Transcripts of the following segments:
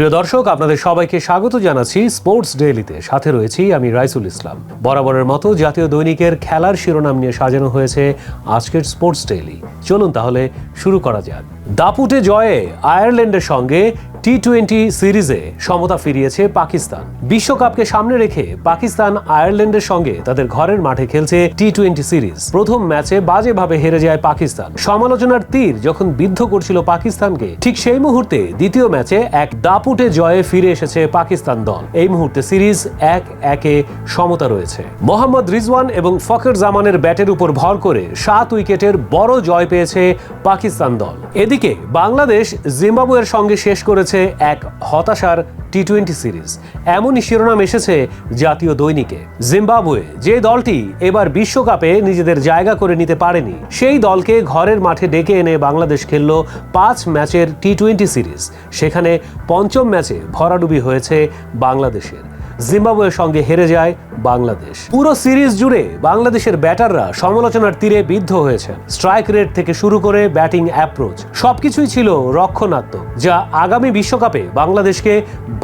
প্রিয় দর্শক, আপনাদের সবাইকে স্বাগত জানাচ্ছি স্পোর্টস ডেইলিতে। সাথে রয়েছি আমি রাইসুল ইসলাম। বরাবরের মতো জাতীয় দৈনিকের খেলার শিরোনাম নিয়ে সাজানো হয়েছে আজকের স্পোর্টস ডেইলি। চলুন তাহলে শুরু করা যাক। দাপুটে জয়ে আয়ারল্যান্ডের সঙ্গে টি-20 সিরিজে সমতা ফিরিয়েছে পাকিস্তান। বিশ্বকাপকে সামনে রেখে পাকিস্তান আয়ারল্যান্ডের সঙ্গে তাদের ঘরের মাঠে খেলছে টি-20 সিরিজ। প্রথম ম্যাচে বাজেভাবে হেরে যায় পাকিস্তান। সমালোচনার তীর যখন বিদ্ধ করছিল পাকিস্তানকে, ঠিক সেই মুহূর্তে দ্বিতীয় ম্যাচে এক দাপুটে জয়ে ফিরে এসেছে পাকিস্তান দল। এই মুহূর্তে সিরিজ 1-1 সমতা রয়েছে। মোহাম্মদ রিজওয়ান এবং ফখর জামানের ব্যাটের উপর ভর করে 7 উইকেটের বড় জয় পেয়েছে পাকিস্তান দল। এদিকে বাংলাদেশ জিম্বাবুয়ের সঙ্গে শেষ করেছে এক হতাশার টি-20 সিরিজ। এমনই শিরোনাম এসেছে জাতীয় দৈনিকে। জিম্বাবুয়ে, যে দলটি এবার বিশ্বকাপে নিজেদের জায়গা করে নিতে পারেনি, সেই দলকে ঘরের মাঠে ডেকে এনে বাংলাদেশ খেলল 5 ম্যাচের টি-20 সিরিজ। সেখানে পঞ্চম ম্যাচে ভরাডুবি হয়েছে বাংলাদেশের। জিম্বাবুয়ের সঙ্গে হেরে যায় বাংলাদেশ। পুরো সিরিজ জুড়ে বাংলাদেশের ব্যাটাররা সমালোচনার তীরে বিদ্ধ হয়েছেন। স্ট্রাইক রেট থেকে শুরু করে ব্যাটিং অ্যাপ্রোচ সবকিছুই ছিল রক্ষণাত্মক, যা আগামী বিশ্বকাপে বাংলাদেশকে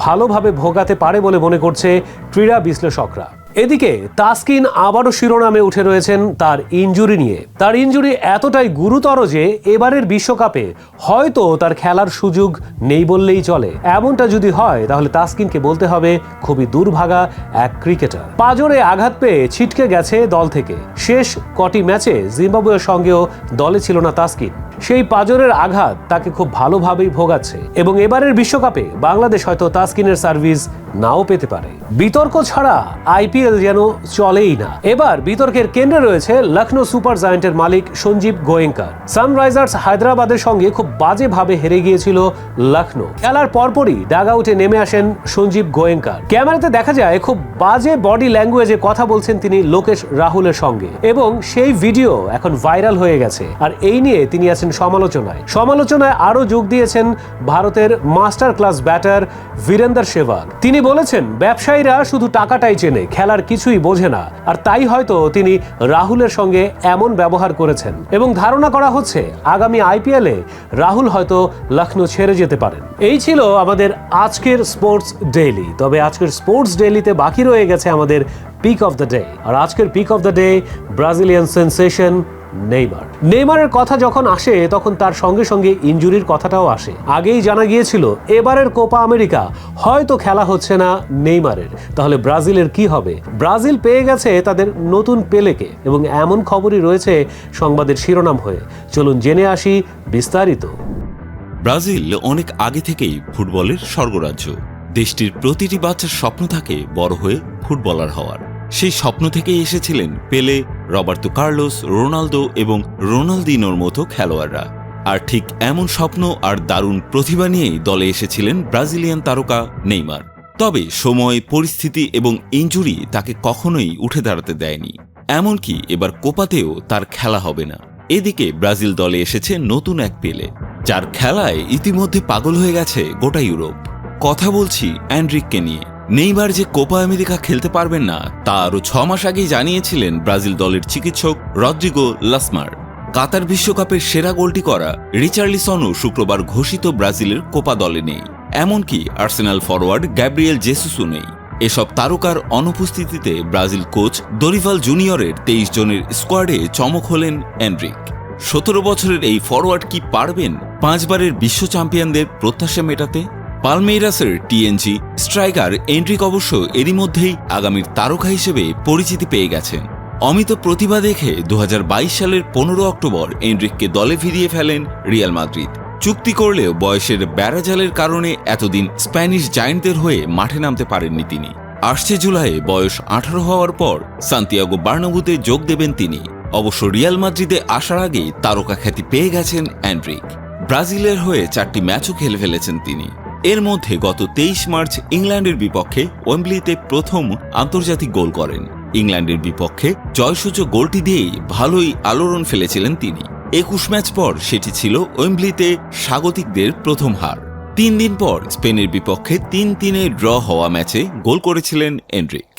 ভালোভাবে ভোগাতে পারে বলে মনে করছে ক্রীড়া বিশ্লেষকরা। এদিকে তাসকিন আবারও শিরোনামে উঠে রয়েছেন তার ইনজুরি নিয়ে। তার ইনজুরি এতটাই গুরুতর যে এবারের বিশ্বকাপে হয়তো তার খেলার সুযোগ নেই বললেই চলে। এমনটা যদি হয় তাহলে তাসকিনকে বলতে হবে খুবই দুর্ভাগা এক ক্রিকেটার। পাজরে আঘাত পেয়ে ছিটকে গেছে দল থেকে। শেষ কটি ম্যাচে জিম্বাবুয়ের সঙ্গেও দলে ছিল না তাসকিন। সেই পাজরের আঘাত তাকে খুব ভালোভাবেই ভোগাচ্ছে এবং এবারের বিশ্বকাপে বাংলাদেশ হয়তো তাসকিনের সার্ভিস নাও পেতে পারে। বিতর্ক ছাড়া আইপিএল যেন চলেই না। এবার বিতর্কের কেন্দ্রে রয়েছে লখনৌ সুপার জায়ান্টের মালিক সঞ্জীব গোয়েঙ্কার। সানরাইজার্স হায়দ্রাবাদের সঙ্গে খুব বাজেভাবে হেরে গিয়েছিল লখনৌ। খেলার পরপরই ডাগ আউটে নেমে আসেন সঞ্জীব গোয়েঙ্কার। ক্যামেরাতে দেখা যায় খুব বাজে বডি ল্যাঙ্গুয়েজে কথা বলছেন তিনি লোকেশ রাহুলের সঙ্গে, এবং সেই ভিডিও এখন ভাইরাল হয়ে গেছে। আর এই নিয়ে তিনি আছেন সমালোচনায় আরো যোগ দিয়েছেন ভারতের master class batter Virender Sehwag. তিনি বলেছেন, ব্যবসায়ীরা শুধু টাকাটাই চেনে, খেলার কিছুই বোঝে না। আর তাই হয়তো তিনি রাহুলের সঙ্গে এমন ব্যবহার করেছেন এবং ধারণা করা হচ্ছে আগামী আইপিএলে রাহুল হয়তো লখনৌ ছেড়ে যেতে পারেন। এই ছিল আমাদের আজকের স্পোর্টস ডেইলি। তবে আজকের স্পোর্টস ডেইলিতে বাকি রয়ে গেছে আমাদের পিক অফ দ্য ডে। আর আজকের peak of the day Brazilian sensation নেইমারের কথা যখন আসে তখন তার সঙ্গে সঙ্গে ইনজুরির কথাটাও আসে। আগেই জানা গিয়েছিল এবারের কোপা আমেরিকা হয়তো খেলা হচ্ছে না নেইমারের। তাহলে ব্রাজিলের কি হবে? ব্রাজিল পেয়ে গেছে তাদের নতুন পেলেকে, এবং এমন খবরই রয়েছে সংবাদের শিরোনাম হয়ে। চলুন জেনে আসি বিস্তারিত। ব্রাজিল অনেক আগে থেকেই ফুটবলের স্বর্গরাজ্য। দেশটির প্রতিটি বাচ্চার স্বপ্ন থাকে বড় হয়ে ফুটবলার হওয়ার। সেই স্বপ্ন থেকেই এসেছিলেন পেলে, রবার্তো কার্লোস, রোনালদো এবং রোনালদিনোর মতো খেলোয়াড়রা। আর ঠিক এমন স্বপ্ন আর দারুণ প্রতিভা নিয়েই দলে এসেছিলেন ব্রাজিলিয়ান তারকা নেইমার। তবে সময়, পরিস্থিতি এবং ইনজুরি তাকে কখনোই উঠে দাঁড়াতে দেয়নি। এমনকি এবার কোপাতেও তার খেলা হবে না। এদিকে ব্রাজিল দলে এসেছে নতুন এক পেলে, যার খেলায় ইতিমধ্যে পাগল হয়ে গেছে গোটা ইউরোপ। কথা বলছি এনরিককে নিয়ে। নেইমার যে কোপা আমেরিকা খেলতে পারবেন না তা আরও 6 মাস আগেই জানিয়েছিলেন ব্রাজিল দলের চিকিৎসক রদ্রিগো লাসমার। কাতার বিশ্বকাপের সেরা গোলটি করা রিচার্লিসনও শুক্রবার ঘোষিত ব্রাজিলের কোপা দলে নেই। এমনকি আর্সেনাল ফরওয়ার্ড গ্যাব্রিয়েল জেসুসও নেই। এসব তারকার অনুপস্থিতিতে ব্রাজিল কোচ দরিভাল জুনিয়রের 23 জনের স্কোয়াডে চমক হলেন এনরিক। 17 বছরের এই ফরওয়ার্ড কি পারবেন 5 বারের বিশ্ব চ্যাম্পিয়নদের প্রত্যাশা মেটাতে? পালমেইরাসের টিএনজি স্ট্রাইকার এনরিক অবশ্য এরই মধ্যেই আগামীর তারকা হিসেবে পরিচিতি পেয়ে গেছেন। অমিত প্রতিভা দেখে 2022 সালের 15 অক্টোবর এনরিককে দলে ফিরিয়ে ফেলেন রিয়াল মাদ্রিদ। চুক্তি করলেও বয়সের বেড়াজালের কারণে এতদিন স্প্যানিশ জায়ান্টদের হয়ে মাঠে নামতে পারেননি তিনি। আসছে জুলাইয়ে বয়স 18 হওয়ার পর সান্তিয়াগো বার্নাব্যুতে যোগ দেবেন তিনি। অবশ্য রিয়াল মাদ্রিদে আসার আগেই তারকা খ্যাতি পেয়ে গেছেন এনরিক। ব্রাজিলের হয়ে 4টি ম্যাচও খেলে ফেলেছেন তিনি। এর মধ্যে গত 23 মার্চ ইংল্যান্ডের বিপক্ষে ওয়েম্বলিতে প্রথম আন্তর্জাতিক গোল করেন। ইংল্যান্ডের বিপক্ষে জয়সূচক গোলটি দিয়েই ভালোই আলোড়ন ফেলেছিলেন তিনি। 21 ম্যাচ পর সেটি ছিল ওয়েম্বলিতে স্বাগতিকদের প্রথম হার। 3 দিন পর স্পেনের বিপক্ষে 3-3 ড্র হওয়া ম্যাচে গোল করেছিলেন এনরিক।